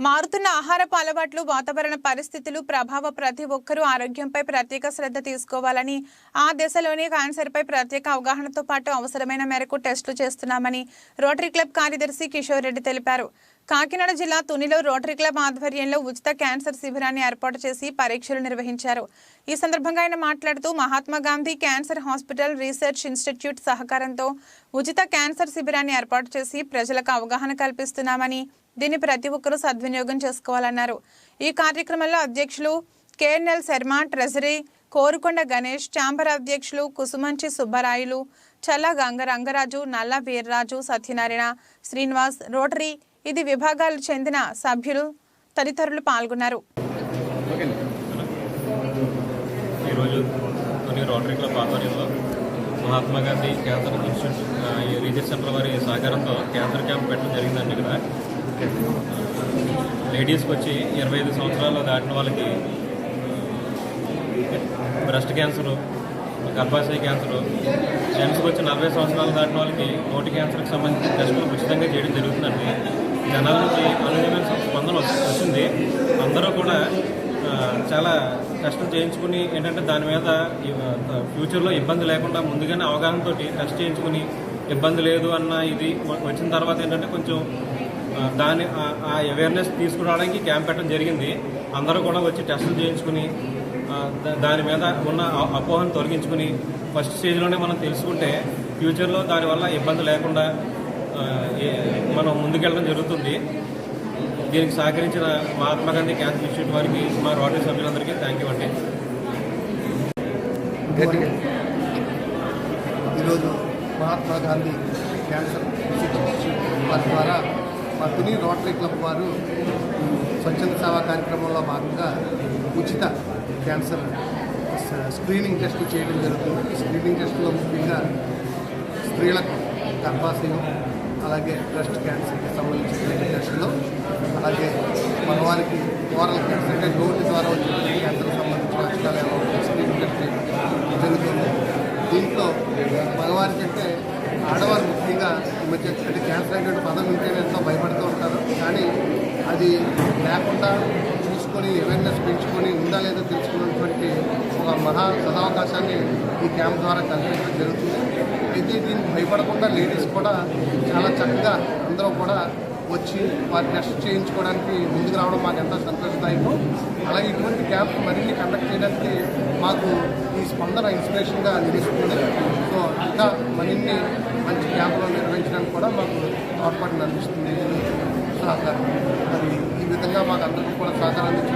మారుతున్న ఆహారపు అలవాట్లు, వాతావరణ పరిస్థితులు ప్రభావ ప్రతి ఒక్కరూ ఆరోగ్యంపై ప్రత్యేక శ్రద్ధ తీసుకోవాలని, ఆ దశలోనే క్యాన్సర్పై ప్రత్యేక అవగాహనతో పాటు అవసరమైన మేరకు టెస్టులు చేస్తున్నామని రోటరీ క్లబ్ కార్యదర్శి కిషోర్ రెడ్డి తెలిపారు. కాకినాడ జిల్లా తునిలో రోటరీ క్లబ్ ఆధ్వర్యంలో ఉచిత క్యాన్సర్ శిబిరాన్ని ఏర్పాటు చేసి పరీక్షలు నిర్వహించారు. ఈ సందర్భంగా ఆయన మాట్లాడుతూ Mahatma Gandhi cancer hospital research institute సహకారంతో ఉచిత క్యాన్సర్ శిబిరాన్ని ఏర్పాటు చేసి ప్రజలకు అవగాహన కల్పిస్తున్నామని, దీన్ని ప్రతి ఒక్కరూ సద్వినియోగం చేసుకోవాలన్నారు. ఈ కార్యక్రమంలో అధ్యక్షులు KNL Sharma, treasury Korukonda Ganesh, chamber అధ్యక్షులు కుసుమంచి సుబ్బరాయులు, చల్ల గంగరాజు, నల్ల వీర్రాజు, సత్యనారాయణ, శ్రీనివాస్, రోటరీ ఇది విభాగాలకు చెందిన సభ్యులు తదితరులు పాల్గొన్నారు. ఈరోజు రోటరీ క్లబ్ ఆధ్వర్యంలో Mahatma Gandhi cancer institute research centre వారి సహకారంతో క్యాన్సర్ క్యాంప్ పెట్టడం జరిగిందండి. ఇక్కడ లేడీస్కి వచ్చి 25 సంవత్సరాలు దాటిన వాళ్ళకి బ్రెస్ట్ క్యాన్సరు, గర్భాశయ క్యాన్సరు, జెంట్స్కి వచ్చి 40 సంవత్సరాలు దాటిన వాళ్ళకి నోటి క్యాన్సర్కి సంబంధించిన టెస్టులు ఉచితంగా చేయడం జరుగుతుందండి. జనాల నుంచి అనుకూలమైన స్పందన వచ్చింది. అందరూ కూడా చాలా కష్టం చేయించుకుని ఏంటంటే దాని మీద ఫ్యూచర్లో ఇబ్బంది లేకుండా ముందుగానే అవగాహనతో టెస్ట్ చేయించుకుని ఇబ్బంది లేదు అన్న ఇది వచ్చిన తర్వాత ఏంటంటే కొంచెం దాని ఆ అవేర్నెస్ తీసుకురావడానికి క్యాంప్ పెట్టడం జరిగింది. అందరూ కూడా వచ్చి టెస్టులు చేయించుకుని దాని మీద ఉన్న అపోహను తొలగించుకుని ఫస్ట్ స్టేజ్లోనే మనం తెలుసుకుంటే ఫ్యూచర్లో దానివల్ల ఇబ్బంది లేకుండా మనం ముందుకెళ్ళడం జరుగుతుంది. దీనికి సహకరించిన మహాత్మా గాంధీ క్యాన్సర్ ఇన్స్టిట్యూట్ వారికి, మా రోటరీ సభ్యులందరికీ థ్యాంక్ యూ అండి. ఈరోజు మహాత్మా గాంధీ క్యాన్సర్ ఇన్స్టిట్యూట్ వారి ద్వారా మా తుని రోటరీ క్లబ్ వారు స్వచ్ఛంద సేవా కార్యక్రమంలో భాగంగా ఉచిత క్యాన్సర్ స్క్రీనింగ్ టెస్ట్ చేయడం జరుగుతుంది. ఈ స్క్రీనింగ్ టెస్టులో ముఖ్యంగా స్త్రీలకు గర్భాశయం, అలాగే బ్రెస్ట్ క్యాన్సర్కి సంబంధించిన టెస్టులు, అలాగే మగవారికి ఓరల్ క్యాన్సర్ అంటే నోటి ద్వారా వచ్చే క్యాన్సర్కి సంబంధించిన లక్షణాలు స్క్రీనింగ్ టెస్ట్ జరుగుతుంది. దీంట్లో మగవారికి అంటే ఆడవారు ముఖ్యంగా ఈ మధ్య అంటే క్యాన్సర్ అనేటువంటి పదం ఉంటేనే ఎంతో భయపడుతూ ఉంటారు. కానీ అది లేకుండా చూసుకొని అవేర్నెస్ పెంచుకొని ఉందా లేదో తెలుసుకున్నటువంటి ఒక మహా సదావకాశాన్ని ఈ క్యాంప్ ద్వారా కల్పించడం జరుగుతుంది. అయితే దీనికి భయపడకుండా లేడీస్ కూడా చాలా చక్కగా అందరూ కూడా వచ్చి వారి టెస్ట్ చేయించుకోవడానికి ముందుకు రావడం మాకు ఎంతో సంతోషదాయకం. అలాగే ఇటువంటి క్యాంప్ మరిన్ని కండక్ట్ చేయడానికి మాకు ఈ స్పందన ఇన్స్పిరేషన్గా నిలుస్తుంది. సో ఇంకా మరిన్ని మంచి క్యాంపులు నిర్వహించడానికి కూడా మాకు తోడ్పాటును అందిస్తుంది సహకారం. మరి ఈ విధంగా మాకు అందరికీ కూడా సహకారం అందించిన